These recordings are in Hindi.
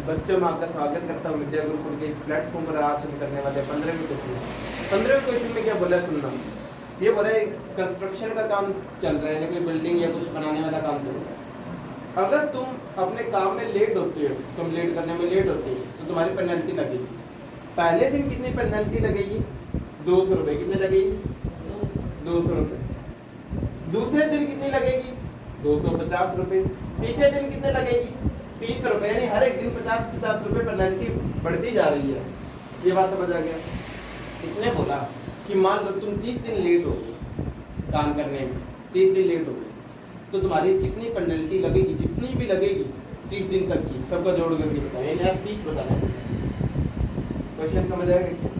बच्चों में आपका स्वागत करता हूँ विद्या गुरुकुल के इस प्लेटफॉर्म पर। आज हम करने वाले 15वें क्वेश्चन। 15वें क्वेश्चन में क्या बोला सुनना, ये बोला है कंस्ट्रक्शन का काम चल रहा है, कोई बिल्डिंग या कुछ बनाने वाला काम चल रहा है। अगर तुम अपने काम में लेट होते हो, कंप्लीट करने में लेट होते हो, तो तुम्हारी पेनल्टी लगेगी। पहले दिन कितनी पेनल्टी लगेगी? 200 रुपये। कितने लगेगी? 200 रुपये। दूसरे दिन कितनी लगेगी? 250 रुपये। तीसरे दिन कितने लगेगी? 30 रुपये। यानी हर एक दिन 50-50 रुपये पेनल्टी बढ़ती जा रही है। ये बात समझ आ गया? इसने बोला कि मान लो तुम 30 दिन लेट हो गए काम करने में, 30 दिन लेट हो गए, तो तुम्हारी कितनी पेनल्टी लगेगी? जितनी भी लगेगी 30 दिन तक की, सबका जोड़ करके बताओ। यानी 30 बताना है। क्वेश्चन समझ आएगा क्या?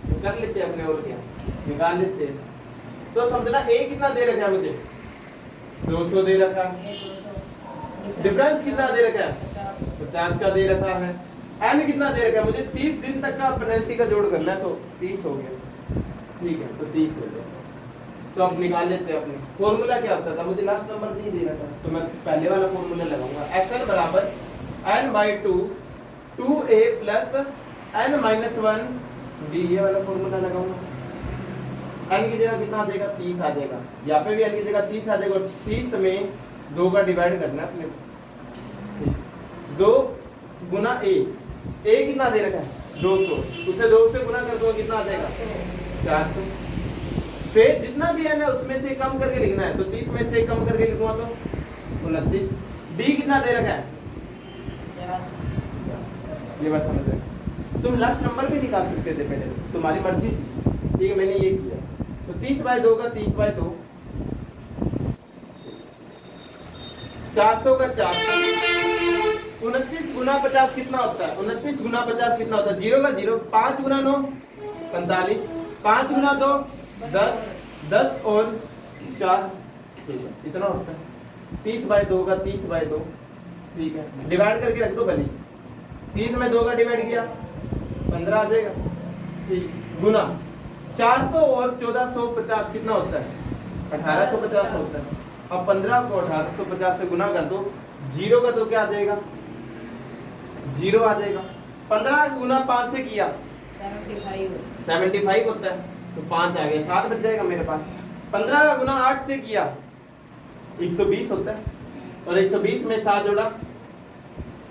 15 कर लेते हैं अपने, और क्या निकाल लेते हैं। तो समझना ए कितना दे रखा है मुझे? 200 दे रखा है। डिफरेंस कितना दे रखा है? 50 का दे रखा है। एन कितना दे रखा है मुझे? 30 दिन तक का पेनल्टी का जोड़ करना है, तो 30 हो गया। ठीक है, तो 30 हो गया। तो अब निकाल लेते हैं अपने। फॉर्मूला क्या होता था? मुझे लास्ट नंबर नहीं दे रखा, तो मैं पहले वाला फॉर्मूला लगाऊंगा। एन बराबर n/2 2a plus n-1 d, ये वाला फॉर्मूला लगाऊंगा। n की जगह कितना आ जाएगा? 30 आ जाएगा। यहाँ पे भी n की जगह 30 आ जाएगा। 30 में 2 का डिवाइड करना है अपने। 2 गुना a कितना दे रखा है? 200। उसे 2 से गुना कर दो, कितना आ जाएगा? 400। फिर जितना भी है ना उसमें से कम करके लिखना है, तो 30 में से कम करके लिखूंगा तो 29। d कितना दे रखा है? 50। ये बात समझ रहे? तुम लास्ट नंबर भी निकाल सकते थे पहले, तुम्हारी मर्जी थी। ठीक है, मैंने ये किया। तो 30/2 का 30/2, 400 का 400। 29 गुना 50 कितना होता है? 29 गुना 50 कितना होता है? 0 का 0। 5 गुना 9 45। 5 गुना 2 10। 10 और 4 इतना होता है। 30/2 का 30/2। ठीक है, डिवाइड करके रख दो भले। 30 में 2 का डिवाइड किया 15 आ जाएगा। ठीक, गुना 400 और 1450 कितना होता है? 1850 होता है। अब 15 को 1850 से गुना कर दो। 0 का तो क्या आ जाएगा? 0 आ जाएगा। 15 गुना 5 से किया 75 होता है, तो 5 आ गया। 7 बच जाएगा मेरे पास। 15 का गुना 8 से किया 120 होता है, और 120 में 7 जोड़ा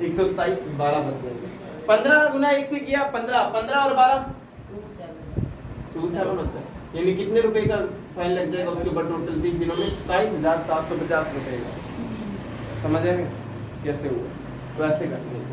127, 12 बच जाएगा। 15 गुना 1 से किया 15, 15 और 12 27 होता है। यानी कितने रुपए का फाइन लग जाएगा उसके ऊपर टोटल 30 दिनों में? 27,750 रुपए का। समझ आएगा कैसे हुआ? तो ऐसे करते हैं।